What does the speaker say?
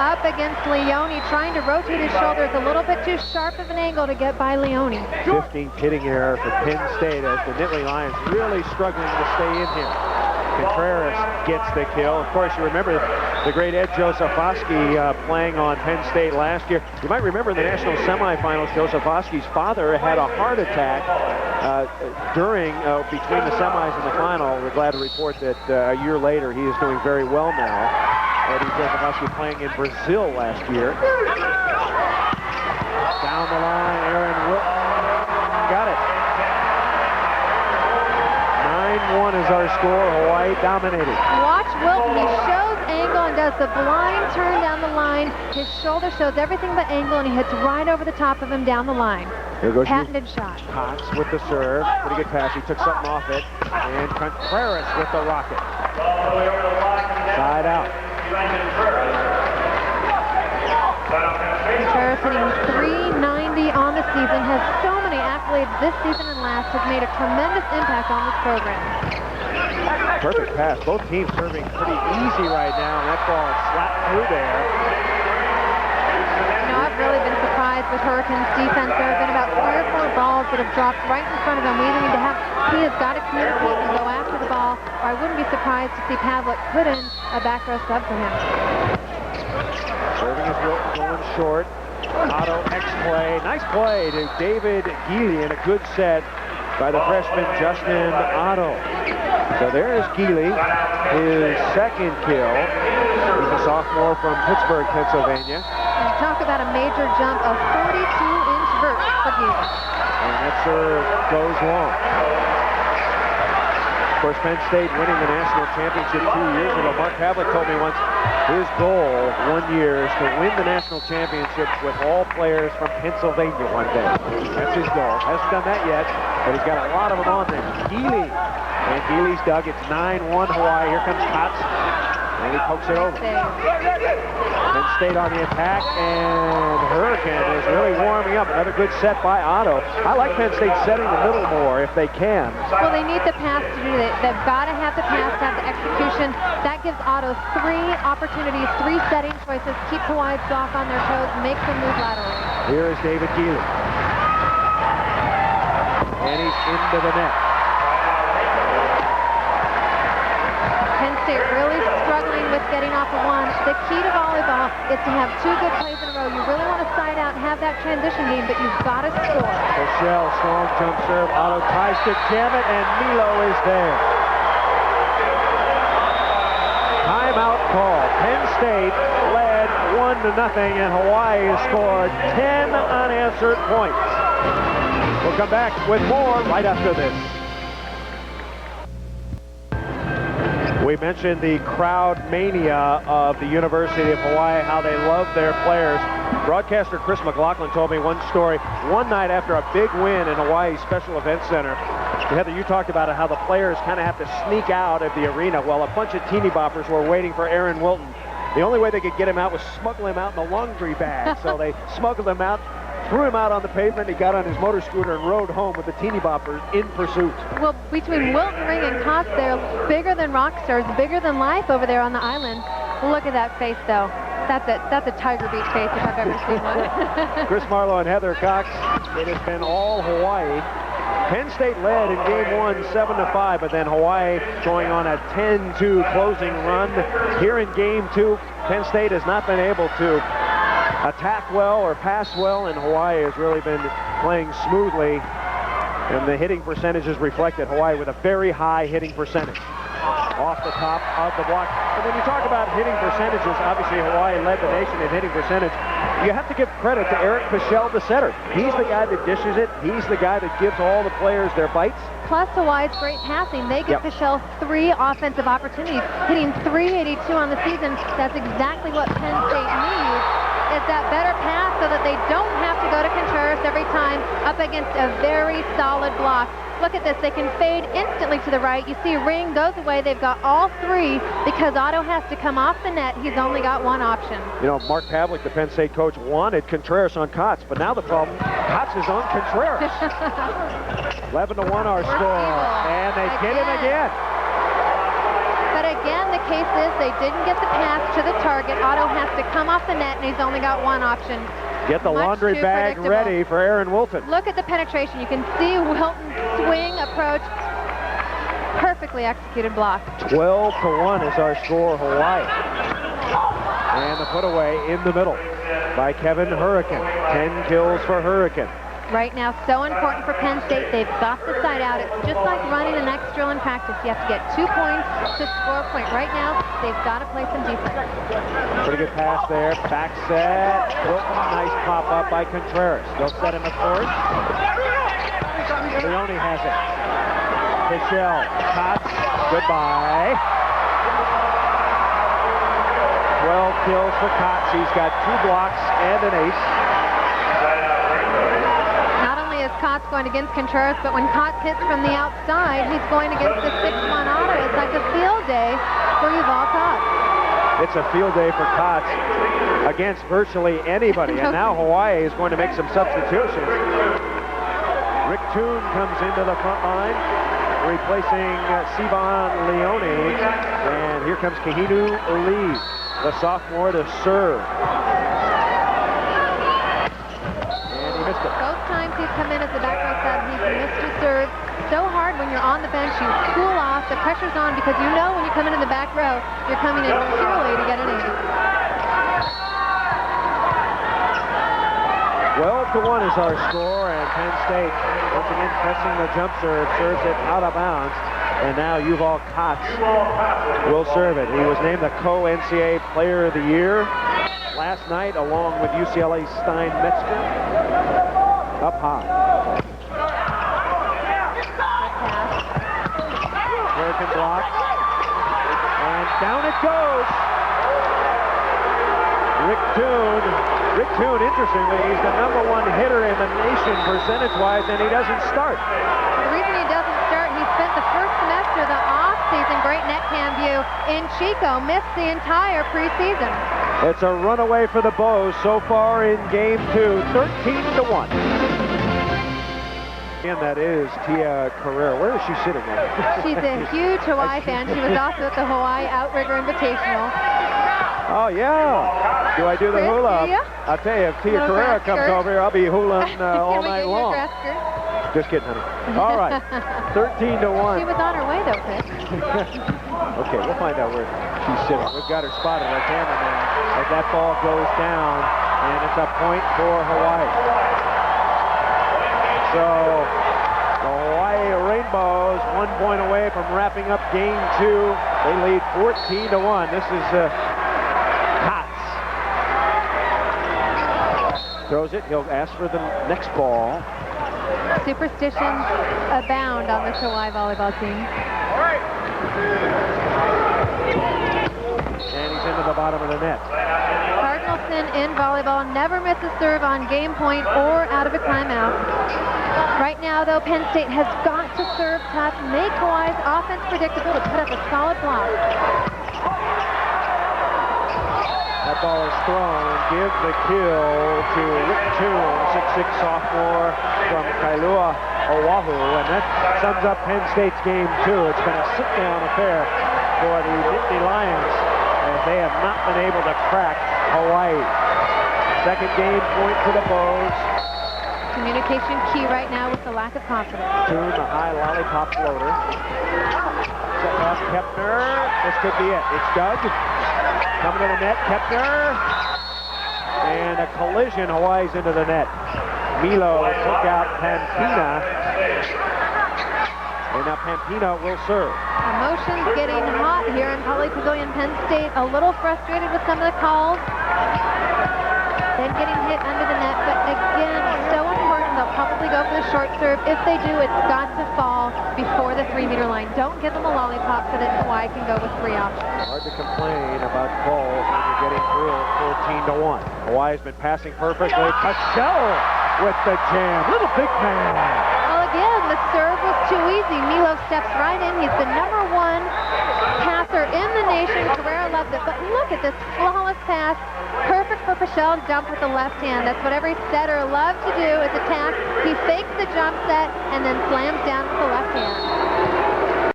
up against Leoni, trying to rotate his shoulders a little bit too sharp of an angle to get by Leoni. 15th hitting error for Penn State as the Nittany Lions really struggling to stay in here. Contreras gets the kill. Of course, you remember the great Ed Josefowski playing on Penn State last year. You might remember in the national semifinals, Josefowski's father had a heart attack between the semis and the final. We're glad to report that a year later he is doing very well now. Eddie Josefowski playing in Brazil last year. Down the line, Aaron Wilton got it. 9-1 is our score. Hawaii dominated. Watch Wilton. He shows angle and does the blind turn down the line. His shoulder shows everything but angle, and he hits right over the top of him down the line. Here goes patented shot. Katz with the serve. Pretty good pass. He took something off it. And Contreras with the rocket. Side out. Contreras hitting .390 on the season, has so many accolades this season and last, has made a tremendous impact on this program. Perfect pass. Both teams serving pretty easy right now, and that ball slapped through there. You know, I've really been surprised with Hurricanes defense. There have been about 3 or 4 balls that have dropped right in front of him. He has got to communicate and go after the ball, or I wouldn't be surprised to see Pavlik put in a back row sub for him. Serving is Wilton going short. Otto X-play. Nice play to David Geely and a good set by the freshman Justin Otto. So there is Geely, his second kill. He's a sophomore from Pittsburgh, Pennsylvania. And talk about a major jump of 42-inch vert for Geely. And that serve goes long. Of course, Penn State winning the national championship 2 years ago. Mark Pavlik told me once his goal 1 year is to win the national championship with all players from Pennsylvania one day. That's his goal. Hasn't done that yet, but he's got a lot of them on there. Geely. And Geely's dug. It's 9-1 Hawaii. Here comes Katz. And he pokes it over. Penn State on the attack, and Hurricane is really warming up. Another good set by Otto. I like Penn State setting the middle more if they can. Well, they need the pass to do that. They've got to have the pass to have the execution. That gives Otto 3 opportunities, 3 setting choices, keep Hawaii's block on their toes, make them move laterally. Here is David Geely. And he's into the net. Penn State really struggling with getting off of one. The key to volleyball is to have 2 good plays in a row. You really want to side out and have that transition game, but you've got to score. Pichel, strong jump serve. Otto tries to jam it, and Milo is there. Timeout call. Penn State led 1-0, and Hawaii has scored 10 unanswered points. We'll come back with more right after this. We mentioned the crowd mania of the University of Hawaii, how they love their players. Broadcaster Chris McLaughlin told me one story. One night after a big win in Hawaii's Special Events Center, Heather, you talked about it, how the players kind of have to sneak out of the arena. Well, a bunch of teeny boppers were waiting for Aaron Wilton. The only way they could get him out was smuggle him out in a laundry bag. So they smuggled him out, threw him out on the pavement. He got on his motor scooter and rode home with the teeny boppers in pursuit. Well, between Wilton, Ring, and Katz, they're bigger than rock stars, bigger than life over there on the island. Look at that face, though. That's a Tiger Beach face if I've ever seen one. Chris Marlowe and Heather Cox. It has been all Hawaii. Penn State led in game 1 7-5, but then Hawaii going on a 10-2 closing run. Here in game 2, Penn State has not been able to attack well or pass well, and Hawaii has really been playing smoothly, and the hitting percentages reflected Hawaii with a very high hitting percentage off the top of the block. And when you talk about hitting percentages, obviously Hawaii led the nation in hitting percentage. You have to give credit to Erik, Pichel, the setter. He's the guy that dishes it. He's the guy that gives all the players their bites. Plus Hawaii's great passing. They give Pichel 3 offensive opportunities, hitting .382 on the season. That's exactly what Penn State needs, is that better pass so that they don't have to go to Contreras every time up against a very solid block. Look at this. They can fade instantly to the right. You see Ring goes away. They've got all 3 because Otto has to come off the net. He's only got 1 option. You know, Mark Pavlik, the Penn State coach, wanted Contreras on Katz, but now the problem, Katz is on Contreras. 11-1 our score, and they get him again. But again, the case is they didn't get the pass to the target. Otto has to come off the net, and he's only got one option. Get the laundry bag ready for Aaron Wilton. Look at the penetration. You can see Wilton's swing approach. Perfectly executed block. 12-1 is our score, Hawaii. And the put away in the middle by Kevin Hurricane. 10 kills for Hurricane. Right now, so important for Penn State. They've got the side out. It's just like running an X drill in practice. You have to get 2 points to score a point. Right now, they've got to play some defense. Pretty good pass there. Back set. Nice pop-up by Contreras. They'll set him, of course. Leoni has it. Pichel. Katz. Goodbye. 12 kills for Katz. He's got 2 blocks and an ace. Katz going against Contreras, but when Katz hits from the outside, he's going against the 6-1 Otto. It's like a field day for Yuval Katz. It's a field day for Katz against virtually anybody, and now Hawaii is going to make some substitutions. Rick Toon comes into the front line, replacing Sivan Leoni, and here comes Kahinu Lee, the sophomore, to serve. Both times he's come in as a back row sub, he's missed his serve. So hard when you're on the bench, you cool off, the pressure's on, because you know when you come into the back row, you're coming in purely to get an ace. 12-1 is our score, and Penn State once again pressing the jump serve, serves it out of bounds, and now Yuval Katz will serve it. He was named the co-NCAA Player of the Year last night, along with UCLA Stein Metzger. Up high. Hurricane block. And down it goes. Rick Toon, interestingly, he's the #1 hitter in the nation percentage-wise, and he doesn't start. The reason he doesn't start, he spent the first semester of the off-season, great net cam view, in Chico, missed the entire preseason. It's a runaway for the Bows so far in game 2, 13-1. And that is Tia Carrera. Where is she sitting at? She's a huge Hawaii fan. She was also at the Hawaii Outrigger Invitational. Oh, yeah. Do I do the hula? I'll tell you, if Tia Carrera comes over here, I'll be hulaing all night long. Just kidding, honey. All right, 13-1. She was on her way, though, Chris. Okay, we'll find out where she's sitting. We've got her spotted, our cameraman, as that ball goes down, and it's a point for Hawaii. So, the Hawaii Rainbows 1 point away from wrapping up game 2. They lead 14-1. This is Katz. Throws it. He'll ask for the next ball. Superstitions abound on this Hawaii volleyball team. And he's into the bottom of the net. Cardinal sin in volleyball, never miss a serve on game point or out of a timeout. Right now, though, Penn State has got to serve tough, make Hawaii's offense predictable to put up a solid block. That ball is thrown. Give the kill to Rick Toon, 6'6" sophomore from Kailua, Oahu. And that sums up Penn State's game 2. It's been a sit-down affair for the Nittany Lions, as they have not been able to crack Hawaii. Second game point for the Bows. Communication key right now with the lack of confidence. Toon, the high lollipop floater. Set off Kepner. This could be it. It's Doug. Coming to the net, Kepner. And a collision, Hawaii's into the net. Milo took out Pampina. And now Pampina will serve. Emotions getting hot here in Poly Pavilion. Penn State a little frustrated with some of the calls. Then getting hit under the net, but again, so important. They'll probably go for the short serve. If they do, it's got to fall before the 3-meter line. Don't give them a lollipop so that Hawaii can go with 3 options. Hard to complain about calls when you're getting through 14-1. Hawaii's been passing perfectly. Pichel with the jam. Little big man. Well, again, the serve was too easy. Milo steps right in. He's the #1 passer in the nation. Carrera loved it. But look at this flawless pass. Perfect for Pichel to jump with the left hand. That's what every setter loves to do, is attack. He fakes the jump set and then slams down with the left hand.